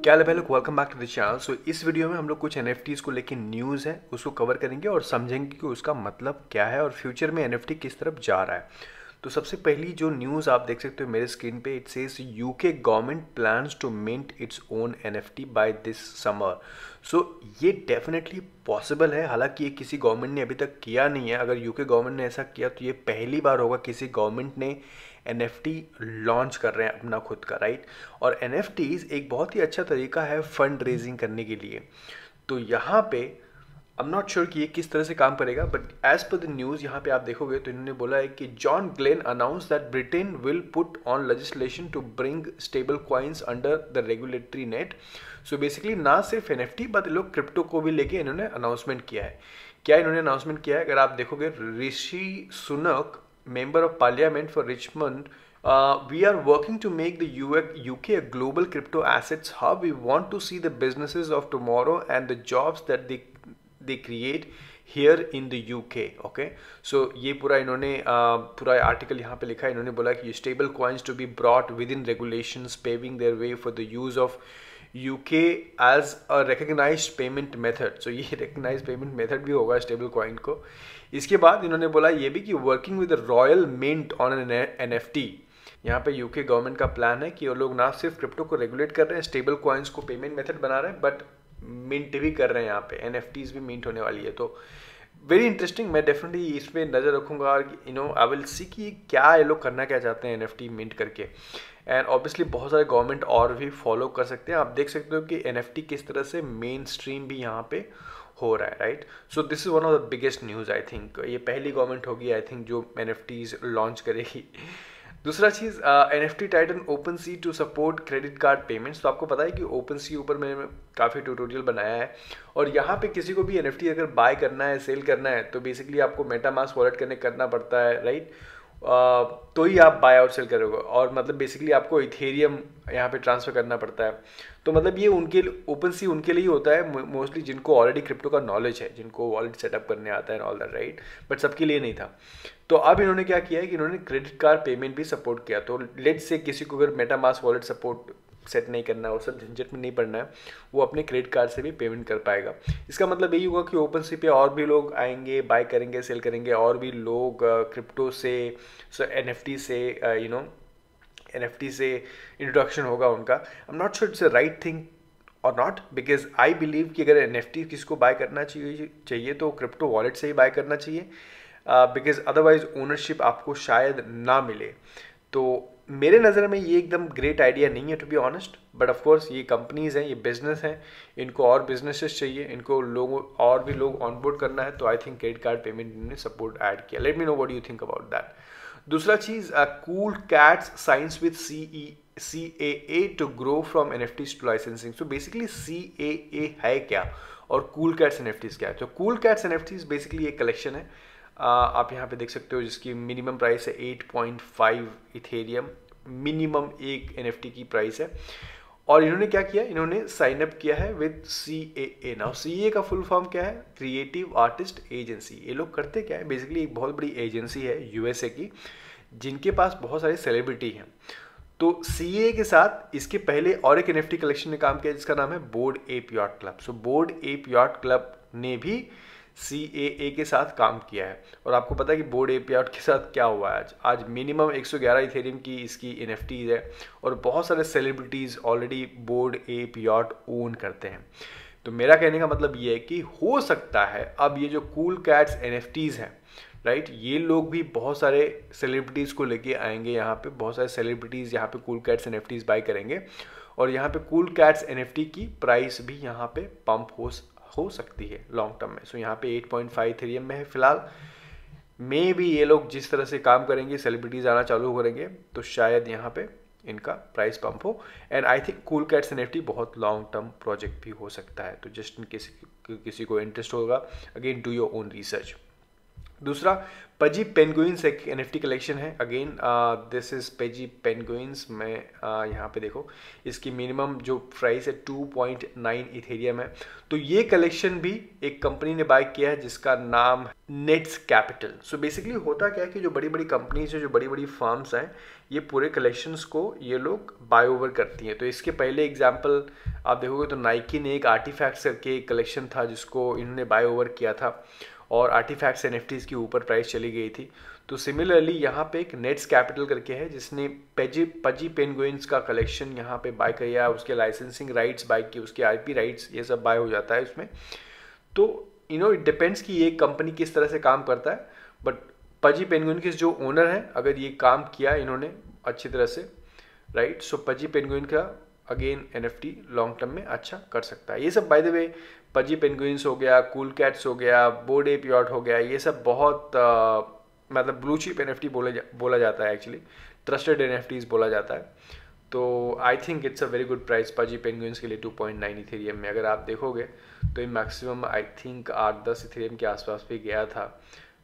क्या हाल है भाई लोग, welcome back to the channel. So इस वीडियो में हम लोग कुछ एनएफटीज को लेके न्यूज़ है उसको कवर करेंगे और समझेंगे कि उसका मतलब क्या है और फ्यूचर में एनएफटी किस तरफ जा रहा है। तो सबसे पहली जो न्यूज़ आप देख सकते हो मेरे स्क्रीन पे, it says UK government plans to mint its own NFT by this summer. So ये डेफिनेटली पॉसिबल है, हालांकि ये किसी गवर्नमेंट ने अभी तक किया नहीं है। अगर यूके गवर्नमेंट ने ऐसा किया तो ये पहली बार होगा किसी गवर्नमेंट ने एनएफटी लॉन्च कर रहे हैं अपना खुद का, राइट। और एनएफटीज एक बहुत ही अच्छा तरीका है फंड रेजिंग करने के लिए। तो यहाँ पे आई एम नॉट श्योर कि ये किस तरह से काम करेगा, but as per the news यहाँ पे आप देखोगे तो इन्होंने बोला है कि John Glen announce that Britain will put on legislation to bring stable coins under the regulatory net. So basically ना सिर्फ एनएफटी बट लोग क्रिप्टो को भी लेके इन्होंने अनाउंसमेंट किया है। क्या इन्होंने अनाउंसमेंट किया है अगर आप देखोगे, Rishi Sunak, member of parliament for Richmond, we are working to make the UK a global crypto assets hub. We want to see the businesses of tomorrow and the jobs that they create here in the UK. Okay, so ये पूरा इन्होंने पूरा article यहाँ पे लिखा है। इन्होंने बोला कि stable coins to be brought within regulations, paving their way for the use of UK as a recognized payment method. So ये recognized payment method भी होगा स्टेबल कॉइन को। इसके बाद इन्होंने बोला ये भी कि working with Royal Mint on an NFT. यहाँ पे यूके गवर्नमेंट का प्लान है कि वो लोग ना सिर्फ क्रिप्टो को रेगुलेट कर रहे हैं, स्टेबल कॉइन्स को पेमेंट मेथड बना रहे हैं, बट मिंट भी कर रहे हैं। यहाँ पे एनएफटीज भी मिंट होने वाली है। तो वेरी इंटरेस्टिंग, मैं डेफिनेटली इस पर नज़र रखूंगा और आई विल सी कि क्या ये लोग करना क्या चाहते हैं एनएफटी मिंट करके। एंड ऑब्वियसली बहुत सारे गवर्नमेंट और भी फॉलो कर सकते हैं। आप देख सकते हो कि एनएफटी किस तरह से मेन स्ट्रीम भी यहाँ पे हो रहा है, right. So this is one of the biggest news I think. ये पहली गवर्नमेंट होगी आई थिंक जो एनएफटीज लॉन्च करेगी। दूसरा चीज़, NFT Titan OpenSea to support credit card payments. तो आपको पता है कि ओपन सी ऊपर मैंने काफ़ी ट्यूटोरियल बनाया है और यहाँ पे किसी को भी एनएफटी अगर बाय करना है, सेल करना है, तो बेसिकली आपको मेटामास्क वॉलेट कनेक्ट करना पड़ता है, राइट। तो ही आप बाय आउट सेल करोगे और मतलब बेसिकली आपको इथेरियम यहाँ पे ट्रांसफ़र करना पड़ता है। तो मतलब ये उनके ओपन सी उनके लिए होता है मोस्टली जिनको ऑलरेडी क्रिप्टो का नॉलेज है, जिनको वॉलेट सेटअप करने आता है ऑल दैट, राइट। बट सबके लिए नहीं था। तो अब इन्होंने क्या किया है कि इन्होंने क्रेडिट कार्ड पेमेंट भी सपोर्ट किया। तो लेट से किसी को अगर मेटामास्क वॉलेट सपोर्ट सेट नहीं करना है और सब झंझट में नहीं पड़ना है, वो अपने क्रेडिट कार्ड से भी पेमेंट कर पाएगा। इसका मतलब यही होगा कि ओपन सी पे और भी लोग आएंगे, बाय करेंगे, सेल करेंगे, और भी लोग क्रिप्टो से, एनएफटी से, एनएफटी से इंट्रोडक्शन होगा उनका। I am not sure it's a right thing और नॉट, बिकॉज आई बिलीव कि अगर एनएफटी किसी को बाय करना चाहिए तो क्रिप्टो वॉलेट से ही बाय करना चाहिए, बिकॉज अदरवाइज ओनरशिप आपको शायद ना मिले। तो मेरे नज़र में ये एकदम ग्रेट आइडिया नहीं है to be honest, but of course ये कंपनीज हैं, ये बिजनेस हैं, इनको और बिजनेसेस चाहिए, इनको लोगों और भी लोग ऑनबोर्ड करना है। तो I think credit card payment ने सपोर्ट ऐड किया। Let me know what you think about that. दूसरा चीज़, cool cats signs with CAA to grow from NFTs to licensing. So basically CAA है क्या और कूल कैट्स NFTs क्या है? तो कूल कैट्स NFTs बेसिकली एक कलेक्शन है, आप यहाँ पे देख सकते हो, जिसकी मिनिमम प्राइस है 8.5 इथेरियम, मिनिमम एक NFT की प्राइस है। और इन्होंने क्या किया, इन्होंने साइन अप किया है विद CAA। नाउ CAA का फुल फॉर्म क्या है? Creative artist agency. ये लोग करते क्या है? बेसिकली एक बहुत बड़ी एजेंसी है USA की, जिनके पास बहुत सारे सेलिब्रिटी हैं। तो CAA के साथ इसके पहले और एक NFT कलेक्शन ने काम किया जिसका नाम है बोर्ड एप याcht क्लब। सो बोर्ड एप याcht क्लब ने भी CAA के साथ काम किया है। और आपको पता है कि बोर्ड एप याcht के साथ क्या हुआ है? आज मिनिमम 111 इथेरियम की इसकी NFTs है और बहुत सारे celebrities already Bored Ape Yacht own करते हैं। तो मेरा कहने का मतलब ये है कि हो सकता है अब ये जो कूल कैट्स NFTs हैं, राइट, ये लोग भी बहुत सारे सेलिब्रिटीज़ को लेके आएंगे यहाँ पे। बहुत सारे सेलिब्रिटीज़ यहाँ पे कूल कैट्स NFTs बाय करेंगे और यहाँ पे कूल कैट्स NFT की प्राइस भी यहाँ पे पंप हो सकती है लॉन्ग टर्म में। सो यहाँ पे 8.5 इथेरियम में है फिलहाल। मे भी ये लोग जिस तरह से काम करेंगे, सेलिब्रिटीज़ आना चालू करेंगे, तो शायद यहाँ पे इनका प्राइस पंप हो। And I think cool cats NFT बहुत लॉन्ग टर्म प्रोजेक्ट भी हो सकता है। तो जस्ट इन केस किसी को इंटरेस्ट होगा, again do your own research. दूसरा पजी पेंगुइन्स एक NFT कलेक्शन है। अगेन दिस इज पजी पेंगुइन्स में यहाँ पे देखो इसकी मिनिमम जो प्राइस है 2.9 इथेरियम है। तो ये कलेक्शन भी एक कंपनी ने बाय किया है जिसका नाम नेट्स कैपिटल। सो बेसिकली होता क्या है कि जो बड़ी बड़ी कंपनीज है, जो बड़ी बड़ी फर्म्स हैं, ये पूरे कलेक्शंस को ये लोग बाय ओवर करती हैं। तो इसके पहले एग्जांपल आप देखोगे तो नाइकी ने एक आर्टिफैक्ट्स करके एक कलेक्शन था जिसको इन्होंने बाय ओवर किया था और आर्टिफैक्ट्स NFTs की ऊपर प्राइस चली गई थी। तो सिमिलरली यहाँ पे एक नेट्स कैपिटल करके है जिसने पजी पेंगुइन्स का कलेक्शन यहाँ पे बाय किया, उसके लाइसेंसिंग राइट्स बाय किए, उसके IP राइट्स, ये सब बाय हो जाता है उसमें। तो इट डिपेंड्स कि ये कंपनी किस तरह से काम करता है, बट पजी पेंगुइन के जो ओनर हैं अगर ये काम किया इन्होंने अच्छी तरह से, राइट, सो पजी पेंगुइन का अगेन NFT लॉन्ग टर्म में अच्छा कर सकता है। ये सब बाय द वे पजी पेंगुइन्स हो गया, कूल कैट्स हो गया, बोर्ड एप यॉट हो गया, ये सब बहुत मतलब ब्लू चिप NFT बोला जाता है, एक्चुअली ट्रस्टेड NFTs बोला जाता है। तो I think it's a very good price Pudgy Penguins के लिए 2.9 इथेरियम में। अगर आप देखोगे तो ये मैक्सिमम आई थिंक 8-10 इथेरियम के आसपास भी गया था।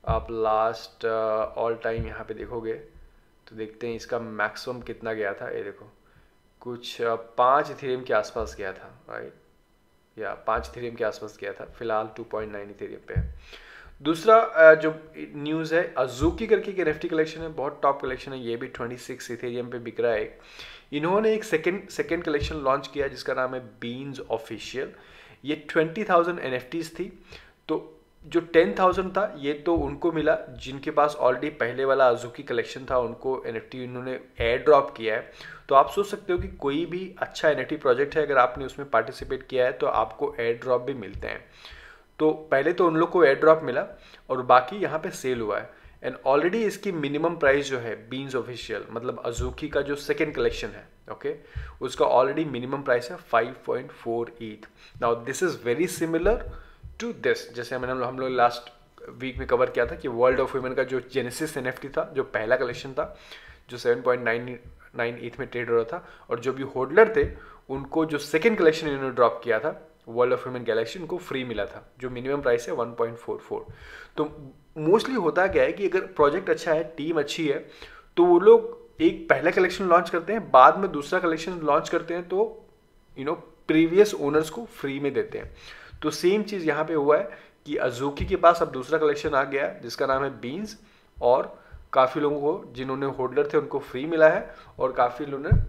आप लास्ट ऑल टाइम यहाँ पे देखोगे तो देखते हैं इसका मैक्सिमम कितना गया था। ये देखो कुछ 5 इथेरियम के आसपास गया था, राइट, या 5 इथेरियम के आसपास गया था। फिलहाल 2.9 इथेरियम पे है। दूसरा जो न्यूज़ है, अजूकी करके एक NFT कलेक्शन है, बहुत टॉप कलेक्शन है, ये भी 26 इथेरियम पे बिक रहा है। इन्होंने एक सेकेंड कलेक्शन लॉन्च किया जिसका नाम है बीन्स ऑफिशियल। ये 20,000 NFTs थी। तो जो 10,000 था ये तो उनको मिला जिनके पास ऑलरेडी पहले वाला अजूकी कलेक्शन था, उनको NFT इन्होंने एयर ड्रॉप किया है। तो आप सोच सकते हो कि कोई भी अच्छा NFT प्रोजेक्ट है, अगर आपने उसमें पार्टिसिपेट किया है तो आपको एयर ड्रॉप भी मिलते हैं। तो पहले तो उन लोग को एयर ड्रॉप मिला और बाकी यहाँ पे सेल हुआ है। एंड ऑलरेडी इसकी मिनिमम प्राइस जो है बीन्स ऑफिशियल मतलब अजूकी का जो सेकेंड कलेक्शन है, ओके, उसका ऑलरेडी मिनिमम प्राइस है 5.4 ETH। Now this is very similar to this, जैसे हम लोग लास्ट वीक में कवर किया था कि वर्ल्ड ऑफ वुमेन का जो जेनेसिस NFT था, जो पहला कलेक्शन था, जो 7.9 ETH में ट्रेड हो रहा था, और जो भी होल्डर थे उनको जो सेकेंड कलेक्शन इन्होंने ड्रॉप किया था वर्ल्ड ऑफ वुमेन गैलेक्सी, उनको फ्री मिला था, जो मिनिमम प्राइस है 1.44। तो मोस्टली होता क्या है कि अगर प्रोजेक्ट अच्छा है, टीम अच्छी है, तो वो लोग एक पहला कलेक्शन लॉन्च करते हैं, बाद में दूसरा कलेक्शन लॉन्च करते हैं, तो प्रीवियस ओनर्स को फ्री में देते हैं। तो सेम चीज़ यहाँ पे हुआ है कि अजूकी के पास अब दूसरा कलेक्शन आ गया जिसका नाम है बीन्स, और काफ़ी लोगों को जिन्होंने होल्डर थे उनको फ्री मिला है, और काफ़ी लोगों ने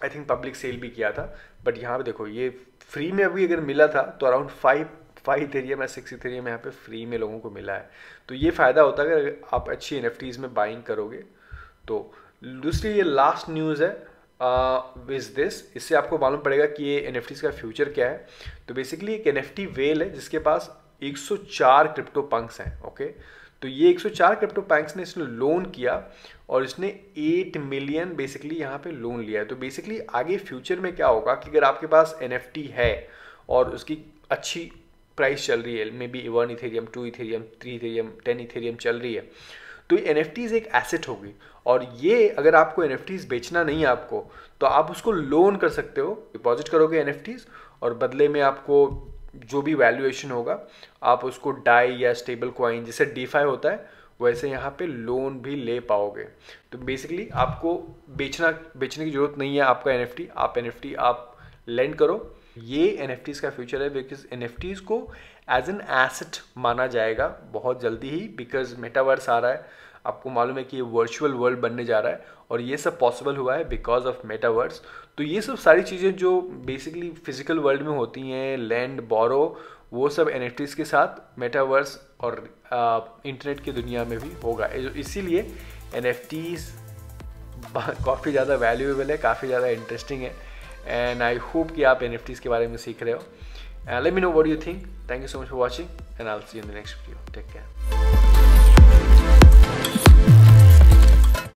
आई थिंक पब्लिक सेल भी किया था। बट यहाँ पे देखो ये फ्री में अभी अगर मिला था तो अराउंड 5 इथेरियम या 6 इथेरियम यहाँ पे फ्री में लोगों को मिला है। तो ये फ़ायदा होता है अगर आप अच्छी NFTs में बाइंग करोगे। तो दूसरी ये लास्ट न्यूज़ है विज दिस, इससे आपको मालूम पड़ेगा कि ये NFTs का फ्यूचर क्या है। तो बेसिकली एक NFT वेल है जिसके पास 104 क्रिप्टो पंक्स हैं, ओके। तो ये 104 क्रिप्टो पंक्स ने इसने लोन किया और इसने 8 मिलियन बेसिकली यहाँ पे लोन लिया है। तो बेसिकली आगे फ्यूचर में क्या होगा कि अगर आपके पास NFT है और उसकी अच्छी प्राइस चल रही है, may be 1 Ethereum, 2 Ethereum, 3 Ethereum, 10 Ethereum चल रही है, तो ये NFTs एक एसेट होगी। और ये अगर आपको NFTs बेचना नहीं है आपको, तो आप उसको लोन कर सकते हो, डिपॉजिट करोगे NFTs और बदले में आपको जो भी वैल्यूएशन होगा आप उसको डाई या स्टेबल कॉइन जैसे DeFi होता है वैसे यहाँ पे लोन भी ले पाओगे। तो बेसिकली आपको बेचने की ज़रूरत नहीं है आपका NFT आप लेंड करो। ये NFTs का फ्यूचर है, बिकॉज NFTs को एज एन एसेट माना जाएगा बहुत जल्दी ही, बिकॉज मेटावर्स आ रहा है। आपको मालूम है कि ये वर्चुअल वर्ल्ड बनने जा रहा है और ये सब पॉसिबल हुआ है बिकॉज ऑफ मेटावर्स। तो ये सब सारी चीज़ें जो बेसिकली फिजिकल वर्ल्ड में होती हैं, लैंड, बोरो, वो सब NFTs के साथ मेटावर्स और इंटरनेट की दुनिया में भी होगा। इसीलिए NFTs काफ़ी ज़्यादा वैल्यूएबल है, काफ़ी ज़्यादा इंटरेस्टिंग है, एंड आई होप कि आप NFTs के बारे में सीख रहे हो। Let me know what you think. Thank you so much for watching and I will see you in the next video. Take care.